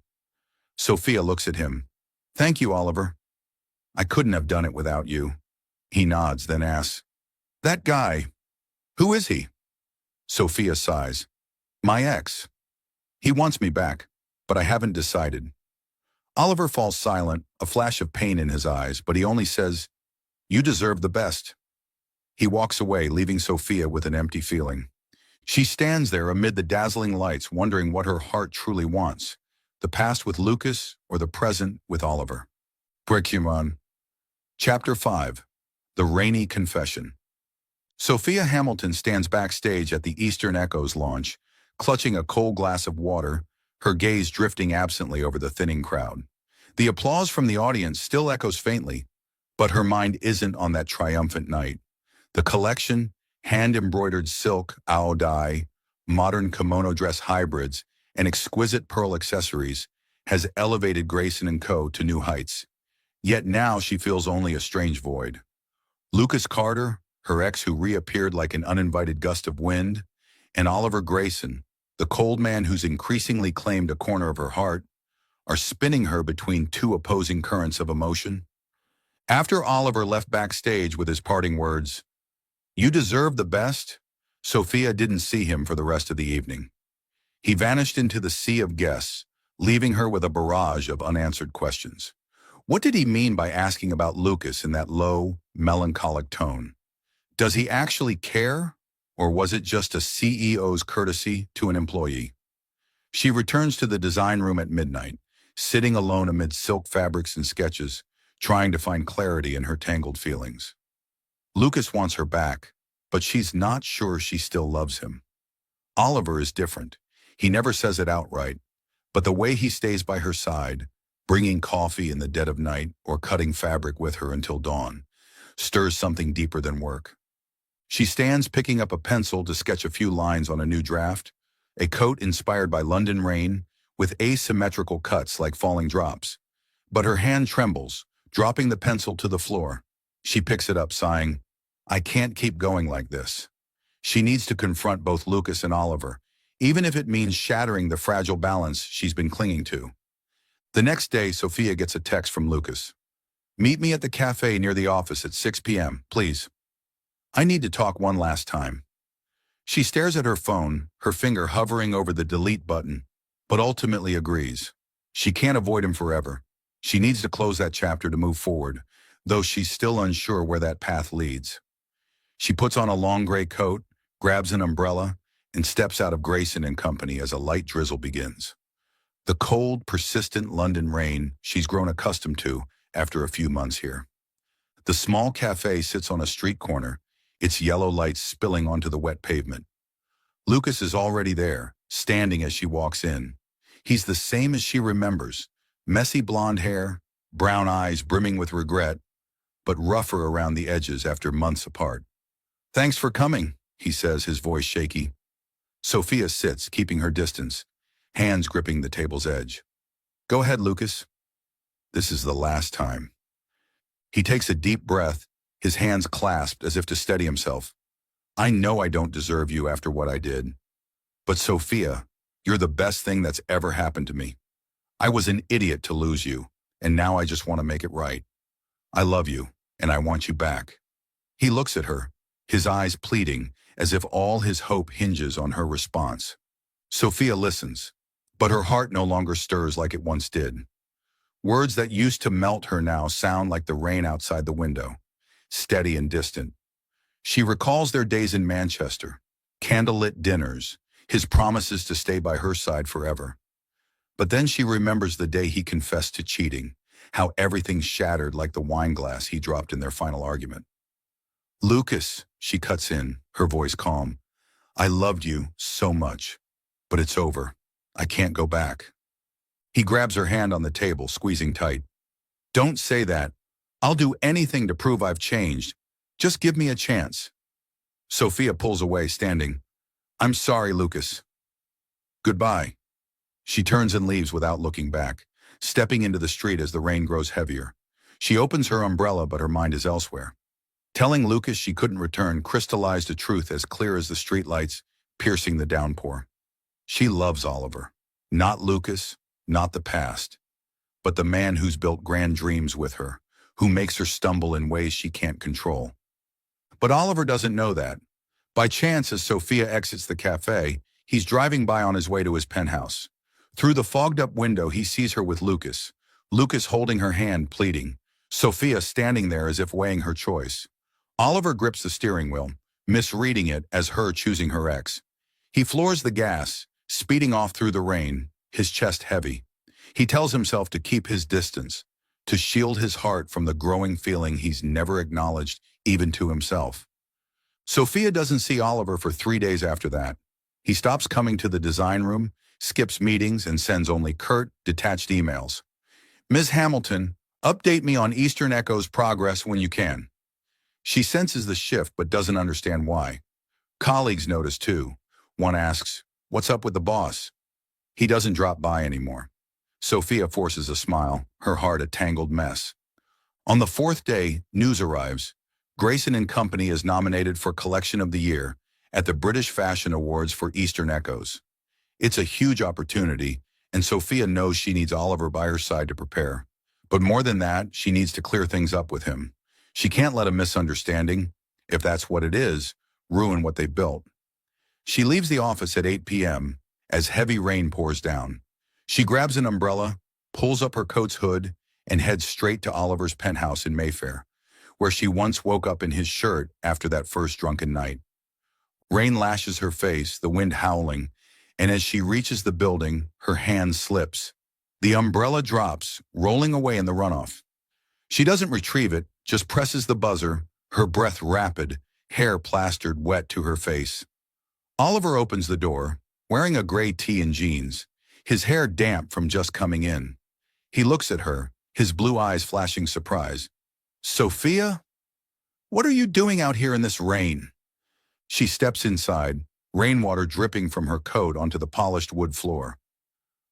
Sophia looks at him. "Thank you, Oliver. I couldn't have done it without you." He nods, then asks, "That guy, who is he?" Sophia sighs. "My ex. He wants me back, but I haven't decided." Oliver falls silent, a flash of pain in his eyes, but he only says, "You deserve the best." He walks away, leaving Sophia with an empty feeling. She stands there amid the dazzling lights, wondering what her heart truly wants, the past with Lucas or the present with Oliver. Procreate. Chapter 5. The Rainy Confession. Sophia Hamilton stands backstage at the Eastern Echoes launch, clutching a cold glass of water, her gaze drifting absently over the thinning crowd. The applause from the audience still echoes faintly, but her mind isn't on that triumphant night. The collection, hand-embroidered silk, owl dye, modern kimono dress hybrids, and exquisite pearl accessories, has elevated Grayson & Co. to new heights. Yet now she feels only a strange void. Lucas Carter, her ex who reappeared like an uninvited gust of wind, and Oliver Grayson, the cold man who's increasingly claimed a corner of her heart, are spinning her between two opposing currents of emotion. After Oliver left backstage with his parting words, "You deserve the best," Sophia didn't see him for the rest of the evening. He vanished into the sea of guests, leaving her with a barrage of unanswered questions. What did he mean by asking about Lucas in that low, melancholic tone? Does he actually care, or was it just a CEO's courtesy to an employee? She returns to the design room at midnight, sitting alone amid silk fabrics and sketches, trying to find clarity in her tangled feelings. Lucas wants her back, but she's not sure she still loves him. Oliver is different. He never says it outright, but the way he stays by her side, bringing coffee in the dead of night or cutting fabric with her until dawn, stirs something deeper than work. She stands picking up a pencil to sketch a few lines on a new draft, a coat inspired by London rain, with asymmetrical cuts like falling drops. But her hand trembles, dropping the pencil to the floor. She picks it up, sighing, "I can't keep going like this." She needs to confront both Lucas and Oliver, even if it means shattering the fragile balance she's been clinging to. The next day, Sophia gets a text from Lucas. "Meet me at the cafe near the office at 6 p.m., please. I need to talk one last time." She stares at her phone, her finger hovering over the delete button, but ultimately agrees. She can't avoid him forever. She needs to close that chapter to move forward, though she's still unsure where that path leads. She puts on a long gray coat, grabs an umbrella, and steps out of Grayson and Company as a light drizzle begins. The cold, persistent London rain she's grown accustomed to after a few months here. The small cafe sits on a street corner, its yellow lights spilling onto the wet pavement. Lucas is already there, standing as she walks in. He's the same as she remembers, messy blonde hair, brown eyes brimming with regret, but rougher around the edges after months apart. "Thanks for coming," he says, his voice shaky. Sophia sits, keeping her distance. hands gripping the table's edge. Go ahead, Lucas. This is the last time. He takes a deep breath, his hands clasped as if to steady himself. I know I don't deserve you after what I did. But Sophia, you're the best thing that's ever happened to me. I was an idiot to lose you, and now I just want to make it right. I love you, and I want you back. He looks at her, his eyes pleading, as if all his hope hinges on her response. Sophia listens, but her heart no longer stirs like it once did. Words that used to melt her now sound like the rain outside the window, steady and distant. She recalls their days in Manchester, candlelit dinners, his promises to stay by her side forever. But then she remembers the day he confessed to cheating, how everything shattered like the wine glass he dropped in their final argument. Lucas, she cuts in, her voice calm. I loved you so much, but it's over. I can't go back. He grabs her hand on the table, squeezing tight. Don't say that. I'll do anything to prove I've changed. Just give me a chance. Sophia pulls away, standing. I'm sorry, Lucas. Goodbye. She turns and leaves without looking back, stepping into the street as the rain grows heavier. She opens her umbrella, but her mind is elsewhere. Telling Lucas she couldn't return crystallized a truth as clear as the streetlights piercing the downpour. She loves Oliver. Not Lucas, not the past, but the man who's built grand dreams with her, who makes her stumble in ways she can't control. But Oliver doesn't know that. By chance, as Sophia exits the cafe, he's driving by on his way to his penthouse. Through the fogged-up window, he sees her with Lucas. Lucas holding her hand, pleading. Sophia standing there as if weighing her choice. Oliver grips the steering wheel, misreading it as her choosing her ex. He floors the gas, speeding off through the rain, his chest heavy. He tells himself to keep his distance, to shield his heart from the growing feeling he's never acknowledged, even to himself. Sophia doesn't see Oliver for 3 days after that. He stops coming to the design room, skips meetings, and sends only curt, detached emails. Ms. Hamilton, update me on Eastern Echo's progress when you can. She senses the shift but doesn't understand why. Colleagues notice too. One asks, what's up with the boss? He doesn't drop by anymore. Sophia forces a smile, her heart a tangled mess. On the 4th day, news arrives. Grayson and Company is nominated for Collection of the Year at the British Fashion Awards for Eastern Echoes. It's a huge opportunity, and Sophia knows she needs Oliver by her side to prepare. But more than that, she needs to clear things up with him. She can't let a misunderstanding, if that's what it is, ruin what they built. She leaves the office at 8 p.m. as heavy rain pours down. She grabs an umbrella, pulls up her coat's hood, and heads straight to Oliver's penthouse in Mayfair, where she once woke up in his shirt after that first drunken night. Rain lashes her face, the wind howling, and as she reaches the building, her hand slips. The umbrella drops, rolling away in the runoff. She doesn't retrieve it, just presses the buzzer, her breath rapid, hair plastered wet to her face. Oliver opens the door, wearing a gray tee and jeans, his hair damp from just coming in. He looks at her, his blue eyes flashing surprise. Sophia? What are you doing out here in this rain? She steps inside, rainwater dripping from her coat onto the polished wood floor.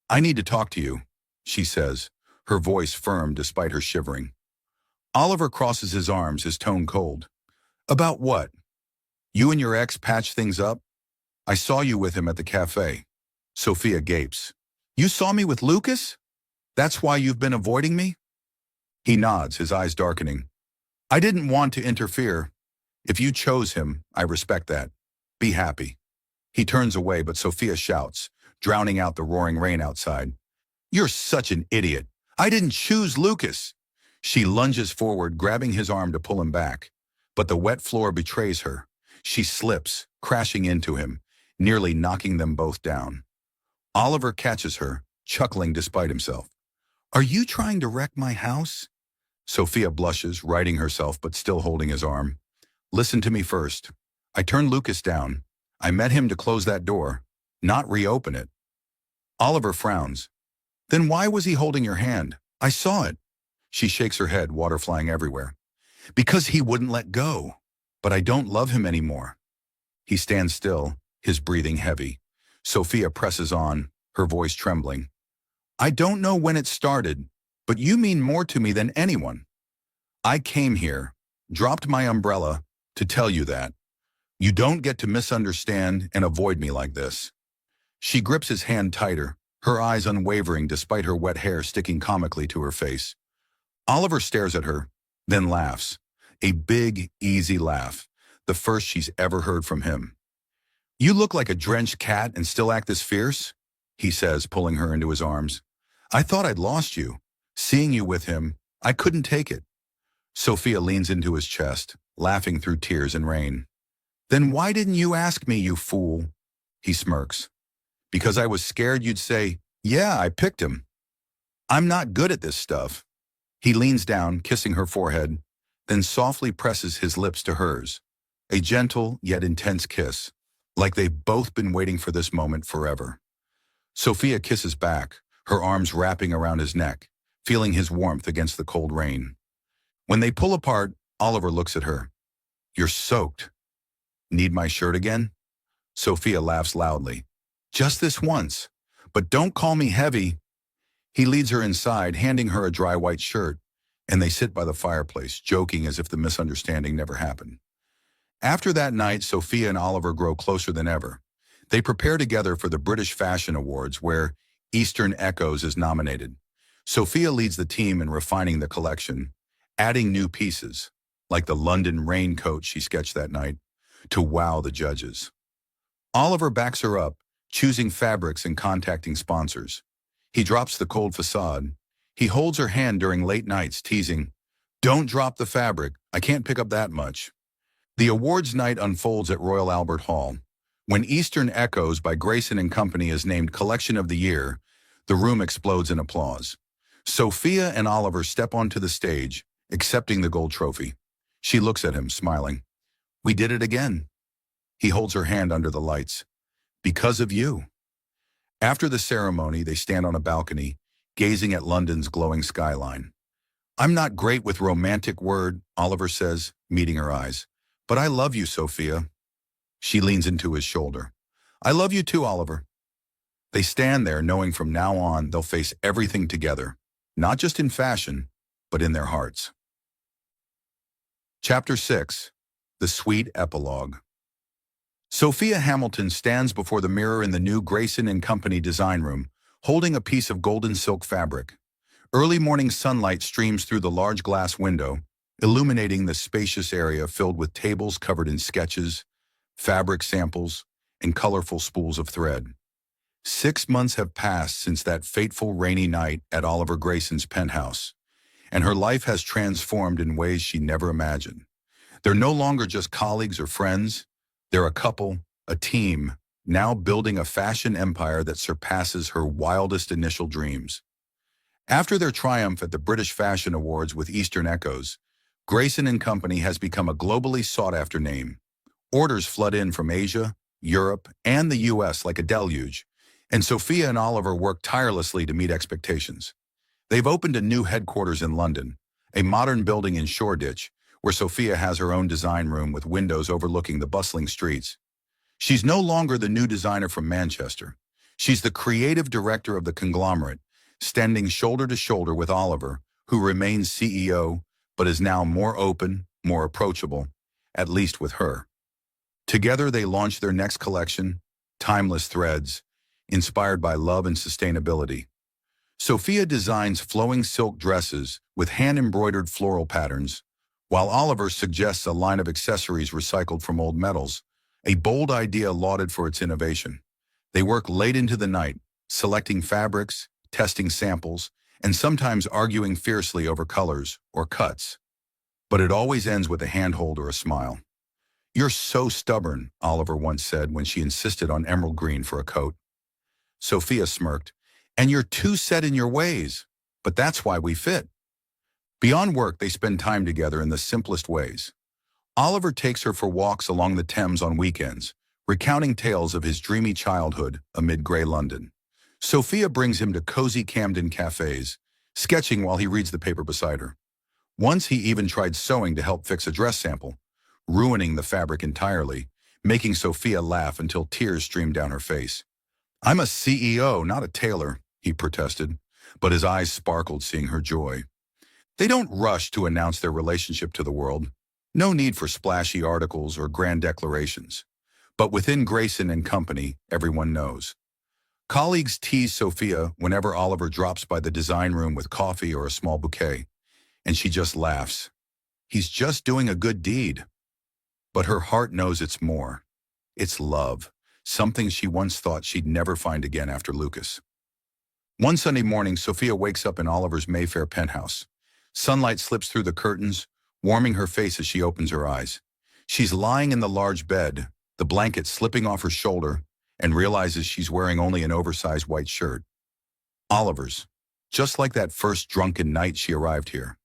I need to talk to you, she says, her voice firm despite her shivering. Oliver crosses his arms, his tone cold. About what? You and your ex patched things up? I saw you with him at the cafe. Sophia gapes. You saw me with Lucas? That's why you've been avoiding me? He nods, his eyes darkening. I didn't want to interfere. If you chose him, I respect that. Be happy. He turns away, but Sophia shouts, drowning out the roaring rain outside. You're such an idiot. I didn't choose Lucas. She lunges forward, grabbing his arm to pull him back. But the wet floor betrays her. She slips, crashing into him, nearly knocking them both down. Oliver catches her, chuckling despite himself. Are you trying to wreck my house? Sophia blushes, righting herself but still holding his arm. Listen to me first. I turned Lucas down. I met him to close that door, not reopen it. Oliver frowns. Then why was he holding your hand? I saw it. She shakes her head, water flying everywhere. Because he wouldn't let go. But I don't love him anymore. He stands still, his breathing heavy. Sophia presses on, her voice trembling. I don't know when it started, but you mean more to me than anyone. I came here, dropped my umbrella, to tell you that. You don't get to misunderstand and avoid me like this. She grips his hand tighter, her eyes unwavering despite her wet hair sticking comically to her face. Oliver stares at her, then laughs. A big, easy laugh, the first she's ever heard from him. You look like a drenched cat and still act this fierce? He says, pulling her into his arms. I thought I'd lost you. Seeing you with him, I couldn't take it. Sophia leans into his chest, laughing through tears and rain. Then why didn't you ask me, you fool? He smirks. Because I was scared you'd say, yeah, I picked him. I'm not good at this stuff. He leans down, kissing her forehead, then softly presses his lips to hers. A gentle yet intense kiss, like they've both been waiting for this moment forever. Sophia kisses back, her arms wrapping around his neck, feeling his warmth against the cold rain. When they pull apart, Oliver looks at her. You're soaked. Need my shirt again? Sophia laughs loudly. Just this once, but don't call me heavy. He leads her inside, handing her a dry white shirt, and they sit by the fireplace, joking as if the misunderstanding never happened. After that night, Sophia and Oliver grow closer than ever. They prepare together for the British Fashion Awards, where Eastern Echoes is nominated. Sophia leads the team in refining the collection, adding new pieces, like the London raincoat she sketched that night, to wow the judges. Oliver backs her up, choosing fabrics and contacting sponsors. He drops the cold facade. He holds her hand during late nights, teasing, Don't drop the fabric, I can't pick up that much. The awards night unfolds at Royal Albert Hall. When Eastern Echoes by Grayson & Company is named Collection of the Year, the room explodes in applause. Sophia and Oliver step onto the stage, accepting the gold trophy. She looks at him, smiling. We did it again. He holds her hand under the lights. Because of you. After the ceremony, they stand on a balcony, gazing at London's glowing skyline. I'm not great with romantic word, Oliver says, meeting her eyes. But I love you, Sophia. She leans into his shoulder. I love you too, Oliver. They stand there knowing from now on they'll face everything together, not just in fashion, but in their hearts. Chapter 6. The Sweet Epilogue. Sophia Hamilton stands before the mirror in the new Grayson & Company design room, holding a piece of golden silk fabric. Early morning sunlight streams through the large glass window, illuminating the spacious area filled with tables covered in sketches, fabric samples, and colorful spools of thread. 6 months have passed since that fateful rainy night at Oliver Grayson's penthouse, and her life has transformed in ways she never imagined. They're no longer just colleagues or friends. They're a couple, a team, now building a fashion empire that surpasses her wildest initial dreams. After their triumph at the British Fashion Awards with Eastern Echoes, Grayson & Company has become a globally sought-after name. Orders flood in from Asia, Europe, and the US like a deluge, and Sophia and Oliver work tirelessly to meet expectations. They've opened a new headquarters in London, a modern building in Shoreditch, where Sophia has her own design room with windows overlooking the bustling streets. She's no longer the new designer from Manchester. She's the creative director of the conglomerate, standing shoulder to shoulder with Oliver, who remains CEO, but is now more open, more approachable, at least with her. Together they launch their next collection, Timeless Threads, inspired by love and sustainability. Sophia designs flowing silk dresses with hand-embroidered floral patterns, while Oliver suggests a line of accessories recycled from old metals, a bold idea lauded for its innovation. They work late into the night, selecting fabrics, testing samples, and sometimes arguing fiercely over colors or cuts. But it always ends with a handhold or a smile. You're so stubborn, Oliver once said when she insisted on emerald green for a coat. Sophia smirked, and you're too set in your ways, but that's why we fit. Beyond work, they spend time together in the simplest ways. Oliver takes her for walks along the Thames on weekends, recounting tales of his dreamy childhood amid grey London. Sophia brings him to cozy Camden cafes, sketching while he reads the paper beside her. Once he even tried sewing to help fix a dress sample, ruining the fabric entirely, making Sophia laugh until tears streamed down her face. I'm a CEO, not a tailor, he protested, but his eyes sparkled seeing her joy. They don't rush to announce their relationship to the world. No need for splashy articles or grand declarations. But within Grayson and Company, everyone knows. Colleagues tease Sophia whenever Oliver drops by the design room with coffee or a small bouquet, and she just laughs. He's just doing a good deed. But her heart knows it's more. It's love, something she once thought she'd never find again after Lucas. One Sunday morning, Sophia wakes up in Oliver's Mayfair penthouse. Sunlight slips through the curtains, warming her face as she opens her eyes. She's lying in the large bed, the blanket slipping off her shoulder, and realizes she's wearing only an oversized white shirt. Oliver's, just like that first drunken night she arrived here.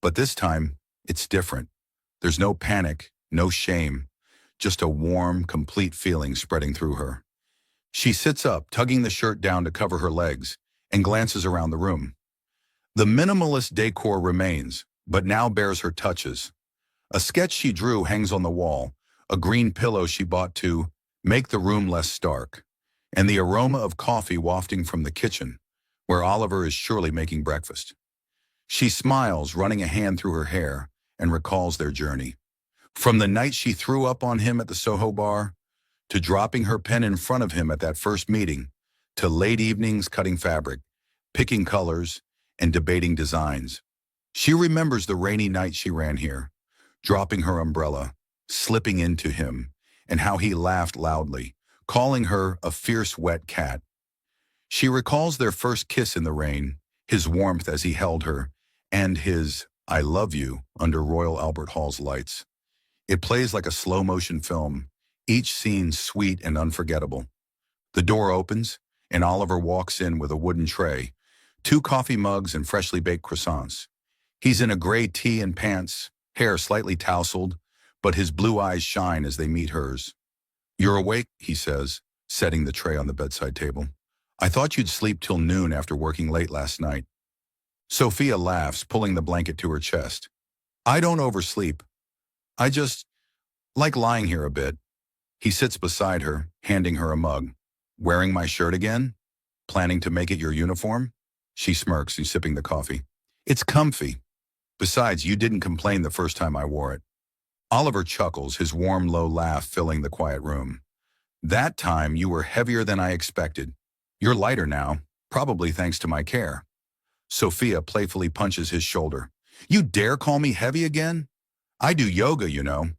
But this time, it's different. There's no panic, no shame, just a warm, complete feeling spreading through her. She sits up, tugging the shirt down to cover her legs, and glances around the room. The minimalist decor remains, but now bears her touches. A sketch she drew hangs on the wall, a green pillow she bought to make the room less stark, and the aroma of coffee wafting from the kitchen, where Oliver is surely making breakfast. She smiles, running a hand through her hair, and recalls their journey. From the night she threw up on him at the Soho bar, to dropping her pen in front of him at that first meeting, to late evenings cutting fabric, picking colors, and debating designs. She remembers the rainy night she ran here, dropping her umbrella, slipping into him, and how he laughed loudly, calling her a fierce wet cat. She recalls their first kiss in the rain, his warmth as he held her, and his "I love you" under Royal Albert Hall's lights. It plays like a slow-motion film, each scene sweet and unforgettable. The door opens, and Oliver walks in with a wooden tray, 2 coffee mugs and freshly baked croissants. He's in a gray tee and pants, hair slightly tousled, but his blue eyes shine as they meet hers. "You're awake," he says, setting the tray on the bedside table. "I thought you'd sleep till noon after working late last night." Sophia laughs, pulling the blanket to her chest. "I don't oversleep. I just like lying here a bit." He sits beside her, handing her a mug. "Wearing my shirt again? Planning to make it your uniform?" She smirks, sipping the coffee. "It's comfy. Besides, you didn't complain the first time I wore it." Oliver chuckles, his warm, low laugh filling the quiet room. "That time you were heavier than I expected. You're lighter now, probably thanks to my care." Sophia playfully punches his shoulder. "You dare call me heavy again? I do yoga, you know."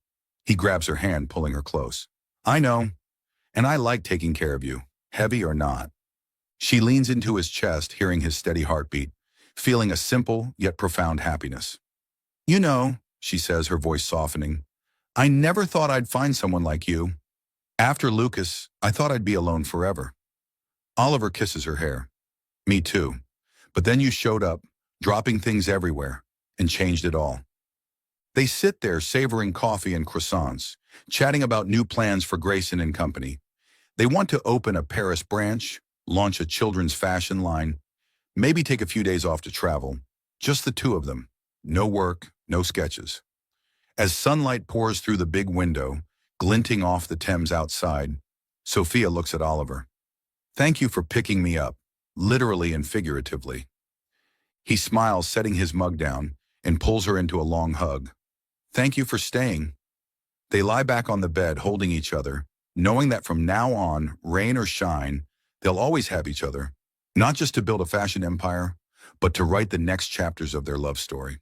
He grabs her hand, pulling her close. "I know, and I like taking care of you, heavy or not." She leans into his chest, hearing his steady heartbeat, feeling a simple yet profound happiness. "You know," she says, her voice softening, "I never thought I'd find someone like you. After Lucas, I thought I'd be alone forever." Oliver kisses her hair. "Me too. But then you showed up, dropping things everywhere, and changed it all." They sit there savoring coffee and croissants, chatting about new plans for Grayson and Company. They want to open a Paris branch, launch a children's fashion line, maybe take a few days off to travel. Just the two of them. No work, no sketches. As sunlight pours through the big window, glinting off the Thames outside, Sophia looks at Oliver. "Thank you for picking me up, literally and figuratively." He smiles, setting his mug down, and pulls her into a long hug. "Thank you for staying." They lie back on the bed, holding each other, knowing that from now on, rain or shine, they'll always have each other, not just to build a fashion empire, but to write the next chapters of their love story.